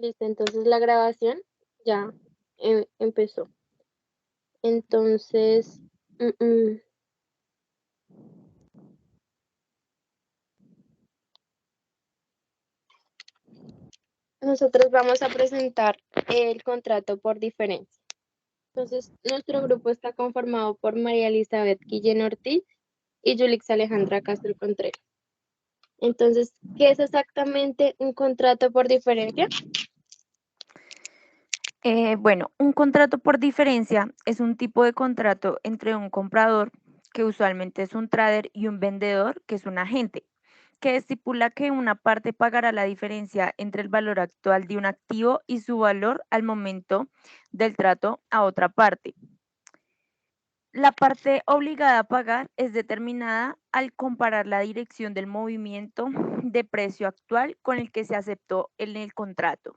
Listo, entonces la grabación ya empezó. Entonces, mm, mm, nosotros vamos a presentar el contrato por diferencia. Entonces, nuestro grupo está conformado por María Elizabeth Guillén Ortiz y Yulix Alejandra Castro Contreras. Entonces, ¿qué es exactamente un contrato por diferencia? Bueno, un contrato por diferencia es un tipo de contrato entre un comprador, que usualmente es un trader, y un vendedor, que es un agente, que estipula que una parte pagará la diferencia entre el valor actual de un activo y su valor al momento del trato a otra parte. La parte obligada a pagar es determinada al comparar la dirección del movimiento de precio actual con el que se aceptó en el contrato.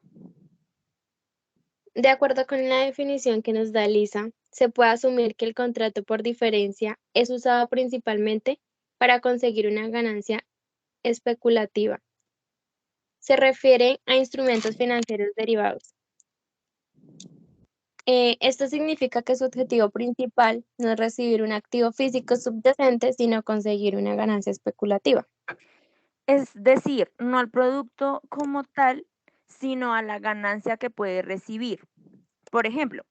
De acuerdo con la definición que nos da Lisa, se puede asumir que el contrato por diferencia es usado principalmente para conseguir una ganancia especulativa. Se refiere a instrumentos financieros derivados. Esto significa que su objetivo principal no es recibir un activo físico subyacente, sino conseguir una ganancia especulativa. Es decir, no al producto como tal, sino a la ganancia que puede recibir. Por ejemplo,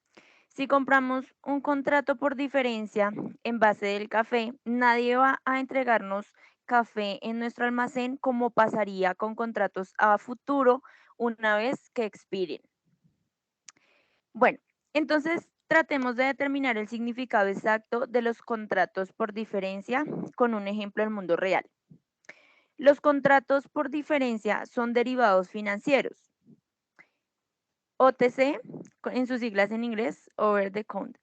si compramos un contrato por diferencia en base del café, nadie va a entregarnos café en nuestro almacén como pasaría con contratos a futuro una vez que expiren. Bueno, entonces tratemos de determinar el significado exacto de los contratos por diferencia con un ejemplo del mundo real. Los contratos por diferencia son derivados financieros, OTC, en sus siglas en inglés, over the counter.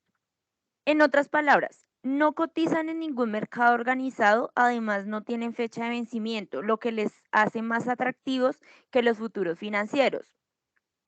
En otras palabras, no cotizan en ningún mercado organizado, además no tienen fecha de vencimiento, lo que les hace más atractivos que los futuros financieros.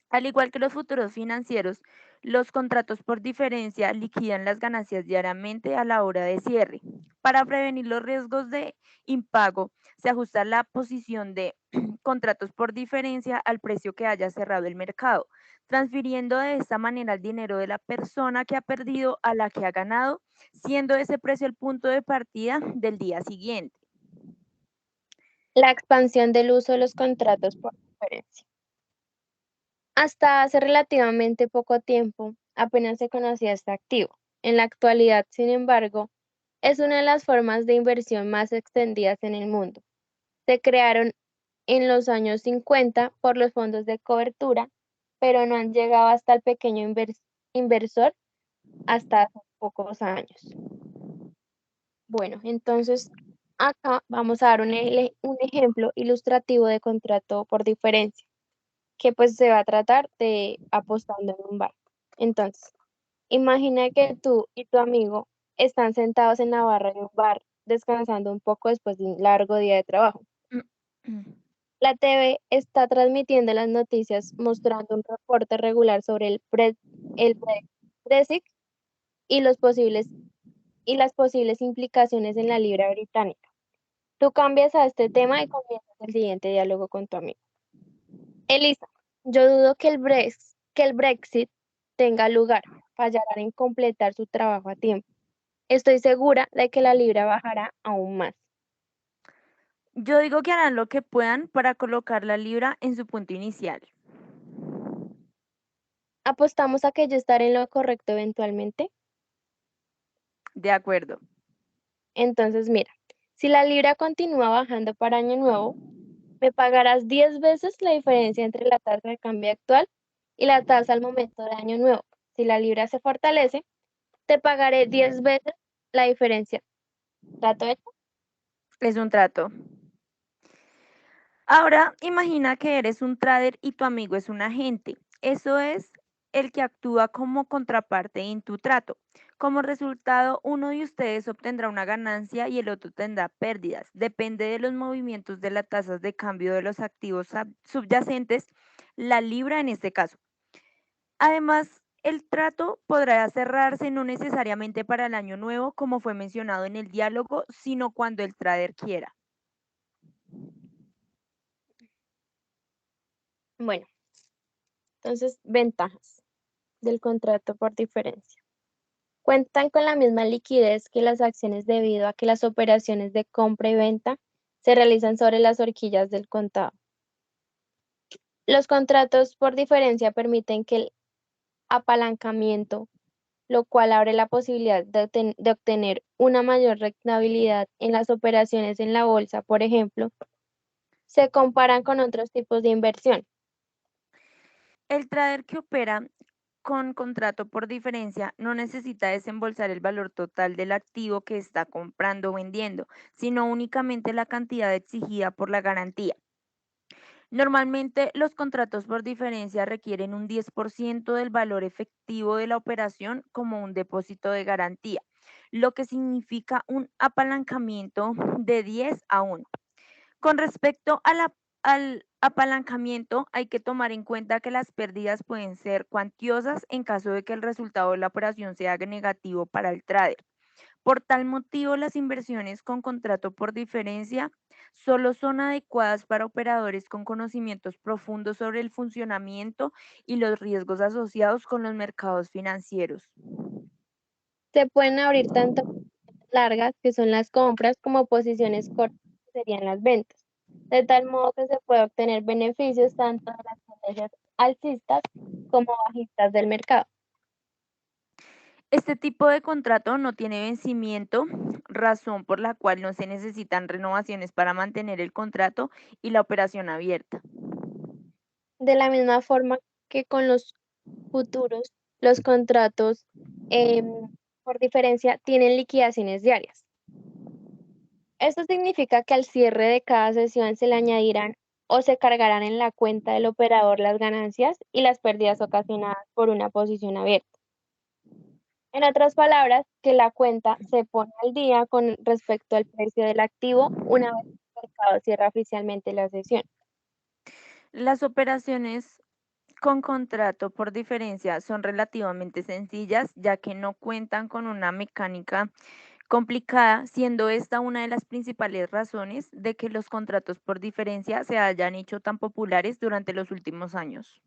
Al igual que los futuros financieros, los contratos por diferencia liquidan las ganancias diariamente a la hora de cierre. Para prevenir los riesgos de impago, se ajusta la posición de contratos por diferencia al precio que haya cerrado el mercado, transfiriendo de esta manera el dinero de la persona que ha perdido a la que ha ganado, siendo ese precio el punto de partida del día siguiente. La expansión del uso de los contratos por diferencia. Hasta hace relativamente poco tiempo apenas se conocía este activo. En la actualidad, sin embargo, es una de las formas de inversión más extendidas en el mundo. Se crearon en los años 50 por los fondos de cobertura, pero no han llegado hasta el pequeño inversor hasta hace pocos años. Bueno, entonces acá vamos a dar un ejemplo ilustrativo de contrato por diferencia, que pues se va a tratar de apostando en un bar. Entonces, imagina que tú y tu amigo están sentados en la barra de un bar, descansando un poco después de un largo día de trabajo. La TV está transmitiendo las noticias mostrando un reporte regular sobre el Brexit y y las posibles implicaciones en la libra británica. Tú cambias a este tema y comienzas el siguiente diálogo con tu amigo. Elisa, yo dudo que que el Brexit tenga lugar. Fallarán en completar su trabajo a tiempo. Estoy segura de que la libra bajará aún más. Yo digo que harán lo que puedan para colocar la libra en su punto inicial. ¿Apostamos a que yo estaré en lo correcto eventualmente? De acuerdo. Entonces, mira, si la libra continúa bajando para año nuevo, me pagarás 10 veces la diferencia entre la tasa de cambio actual y la tasa al momento de año nuevo. Si la libra se fortalece, te pagaré 10 veces la diferencia. ¿Trato hecho? Es un trato. Ahora, imagina que eres un trader y tu amigo es un agente. Eso es el que actúa como contraparte en tu trato. Como resultado, uno de ustedes obtendrá una ganancia y el otro tendrá pérdidas. Depende de los movimientos de las tasas de cambio de los activos subyacentes, la libra en este caso. Además, el trato podrá cerrarse no necesariamente para el año nuevo, como fue mencionado en el diálogo, sino cuando el trader quiera. Bueno, Entonces, ventajas del contrato por diferencia. Cuentan con la misma liquidez que las acciones debido a que las operaciones de compra y venta se realizan sobre las horquillas del contado. Los contratos por diferencia permiten que el apalancamiento, lo cual abre la posibilidad de obtener una mayor rentabilidad en las operaciones en la bolsa, por ejemplo, se comparan con otros tipos de inversión. El trader que opera con contrato por diferencia no necesita desembolsar el valor total del activo que está comprando o vendiendo, sino únicamente la cantidad exigida por la garantía. Normalmente los contratos por diferencia requieren un 10% del valor efectivo de la operación como un depósito de garantía, lo que significa un apalancamiento de 10 a 1. Con respecto al apalancamiento, hay que tomar en cuenta que las pérdidas pueden ser cuantiosas en caso de que el resultado de la operación sea negativo para el trader. Por tal motivo, las inversiones con contrato por diferencia solo son adecuadas para operadores con conocimientos profundos sobre el funcionamiento y los riesgos asociados con los mercados financieros. Se pueden abrir tanto largas, que son las compras, como posiciones cortas, que serían las ventas, de tal modo que se puede obtener beneficios tanto de las tendencias alcistas como bajistas del mercado. Este tipo de contrato no tiene vencimiento, razón por la cual no se necesitan renovaciones para mantener el contrato y la operación abierta. De la misma forma que con los futuros, los contratos em, por diferencia tienen liquidaciones diarias. Esto significa que al cierre de cada sesión se le añadirán o se cargarán en la cuenta del operador las ganancias y las pérdidas ocasionadas por una posición abierta. En otras palabras, que la cuenta se pone al día con respecto al precio del activo una vez el mercado cierra oficialmente la sesión. Las operaciones con contrato por diferencia son relativamente sencillas, ya que no cuentan con una mecánica complicada, siendo esta una de las principales razones de que los contratos por diferencia se hayan hecho tan populares durante los últimos años.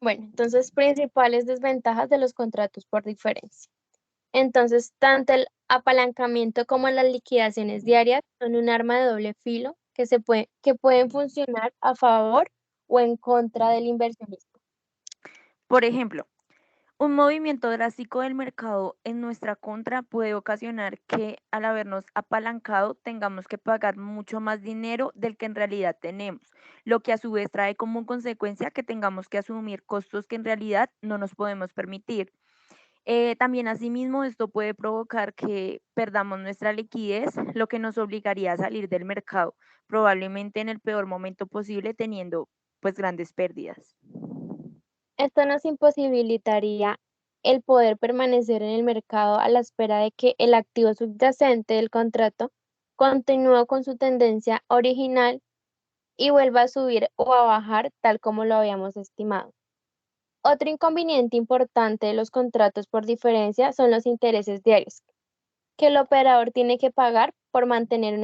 Bueno, entonces, principales desventajas de los contratos por diferencia. Entonces, tanto el apalancamiento como las liquidaciones diarias son un arma de doble filo que pueden funcionar a favor o en contra del inversionista. Por ejemplo, un movimiento drástico del mercado en nuestra contra puede ocasionar que al habernos apalancado tengamos que pagar mucho más dinero del que en realidad tenemos, lo que a su vez trae como consecuencia que tengamos que asumir costos que en realidad no nos podemos permitir. También asimismo esto puede provocar que perdamos nuestra liquidez, lo que nos obligaría a salir del mercado, probablemente en el peor momento posible teniendo pues grandes pérdidas. Esto nos imposibilitaría el poder permanecer en el mercado a la espera de que el activo subyacente del contrato continúe con su tendencia original y vuelva a subir o a bajar tal como lo habíamos estimado. Otro inconveniente importante de los contratos por diferencia son los intereses diarios, que el operador tiene que pagar por mantener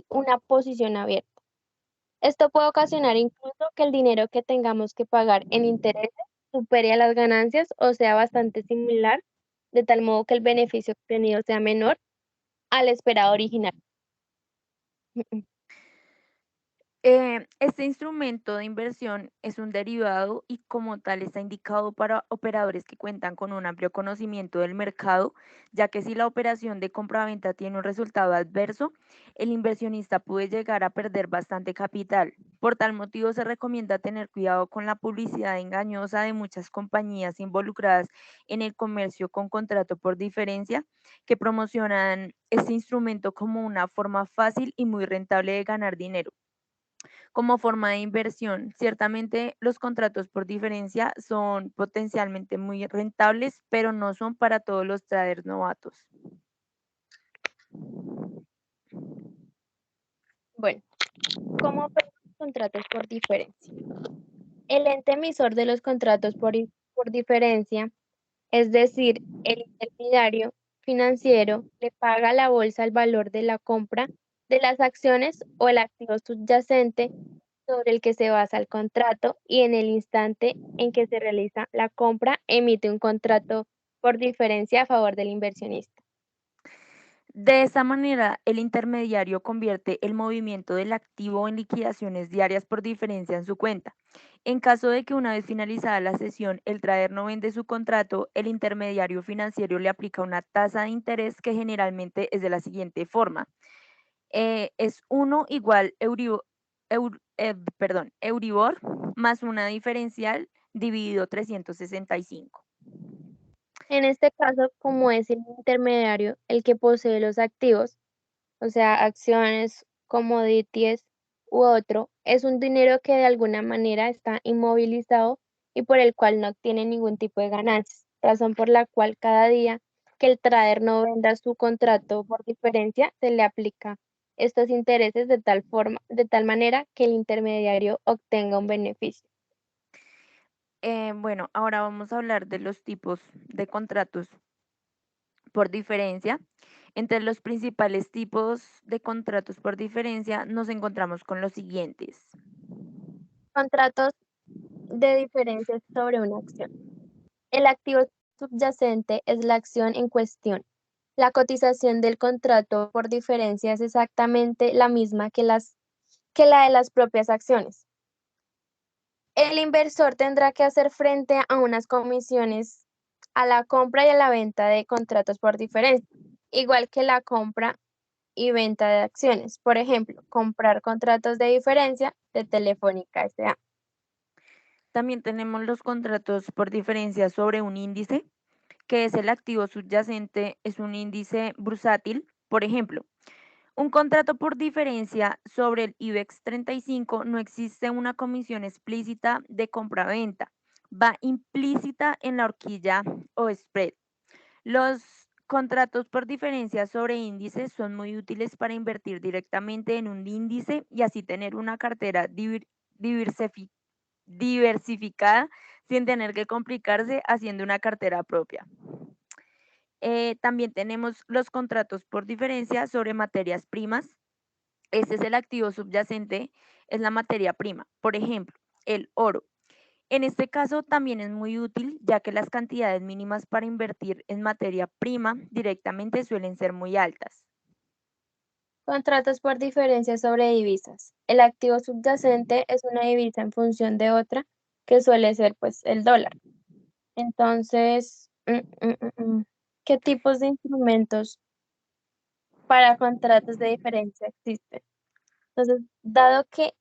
una posición abierta. Esto puede ocasionar incluso que el dinero que tengamos que pagar en intereses supere a las ganancias o sea bastante similar, de tal modo que el beneficio obtenido sea menor al esperado original. Este instrumento de inversión es un derivado y como tal está indicado para operadores que cuentan con un amplio conocimiento del mercado, ya que si la operación de compra-venta tiene un resultado adverso, el inversionista puede llegar a perder bastante capital. Por tal motivo se recomienda tener cuidado con la publicidad engañosa de muchas compañías involucradas en el comercio con contrato por diferencia, que promocionan este instrumento como una forma fácil y muy rentable de ganar dinero. Como forma de inversión, ciertamente los contratos por diferencia son potencialmente muy rentables, pero no son para todos los traders novatos. Bueno, ¿cómo operan los contratos por diferencia? El ente emisor de los contratos por diferencia, es decir, el intermediario financiero, le paga a la bolsa el valor de la compra de las acciones o el activo subyacente sobre el que se basa el contrato y en el instante en que se realiza la compra, emite un contrato por diferencia a favor del inversionista. De esta manera, el intermediario convierte el movimiento del activo en liquidaciones diarias por diferencia en su cuenta. En caso de que una vez finalizada la sesión el trader no vende su contrato, el intermediario financiero le aplica una tasa de interés que generalmente es de la siguiente forma. Es 1 igual Euribor más una diferencial dividido 365. En este caso, como es el intermediario el que posee los activos, o sea, acciones, commodities u otro, es un dinero que de alguna manera está inmovilizado y por el cual no obtiene ningún tipo de ganancias, razón por la cual cada día que el trader no venda su contrato por diferencia, se le aplica estos intereses de tal forma, de tal manera que el intermediario obtenga un beneficio. Bueno, ahora vamos a hablar de los tipos de contratos por diferencia. Entre los principales tipos de contratos por diferencia nos encontramos con los siguientes. Contratos de diferencias sobre una acción. El activo subyacente es la acción en cuestión. La cotización del contrato por diferencia es exactamente la misma que la de las propias acciones. El inversor tendrá que hacer frente a unas comisiones a la compra y a la venta de contratos por diferencia, igual que la compra y venta de acciones. Por ejemplo, comprar contratos de diferencia de Telefónica S.A. También tenemos los contratos por diferencia sobre un índice, que es el activo subyacente, es un índice bursátil. Por ejemplo, un contrato por diferencia sobre el IBEX 35 no existe una comisión explícita de compra-venta, va implícita en la horquilla o spread. Los contratos por diferencia sobre índices son muy útiles para invertir directamente en un índice y así tener una cartera diversificada sin tener que complicarse haciendo una cartera propia. También tenemos los contratos por diferencia sobre materias primas. Este es el activo subyacente, es la materia prima. Por ejemplo, el oro. En este caso también es muy útil, ya que las cantidades mínimas para invertir en materia prima directamente suelen ser muy altas. Contratos por diferencia sobre divisas. El activo subyacente es una divisa en función de otra, que suele ser pues el dólar. Entonces, ¿qué tipos de instrumentos para contratos de diferencia existen? Entonces, dado que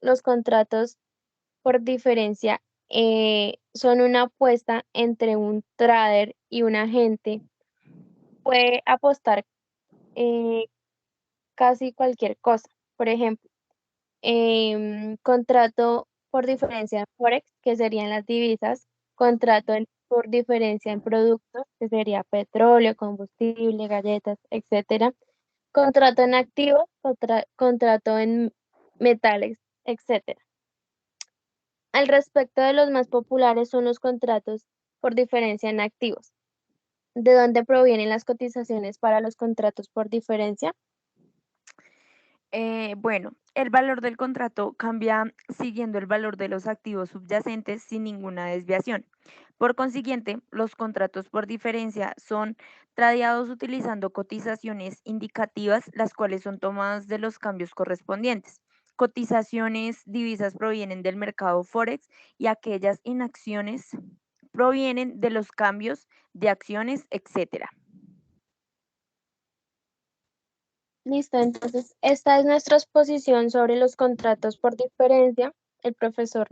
los contratos por diferencia son una apuesta entre un trader y un agente, puede apostar eh, casi cualquier cosa. Por ejemplo, contrato por diferencia en Forex, que serían las divisas, por diferencia en productos, que sería petróleo, combustible, galletas, etcétera, contrato en activos, contrato en metales, etcétera. Al respecto de los más populares son los contratos por diferencia en activos. ¿De dónde provienen las cotizaciones para los contratos por diferencia? Bueno, el valor del contrato cambia siguiendo el valor de los activos subyacentes sin ninguna desviación. Por consiguiente, los contratos por diferencia son tradeados utilizando cotizaciones indicativas, las cuales son tomadas de los cambios correspondientes. Cotizaciones divisas provienen del mercado Forex y aquellas en acciones provienen de los cambios de acciones, etc. Listo, entonces esta es nuestra exposición sobre los contratos por diferencia. El profesor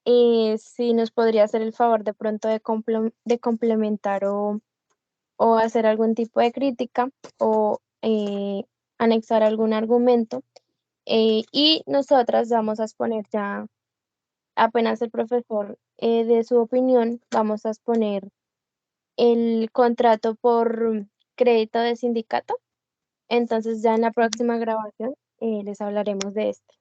sí nos podría hacer el favor de pronto de complementar o hacer algún tipo de crítica o anexar algún argumento. Y nosotras vamos a exponer ya, apenas el profesor de su opinión, vamos a exponer el contrato por crédito de sindicato. Entonces ya en la próxima grabación les hablaremos de este.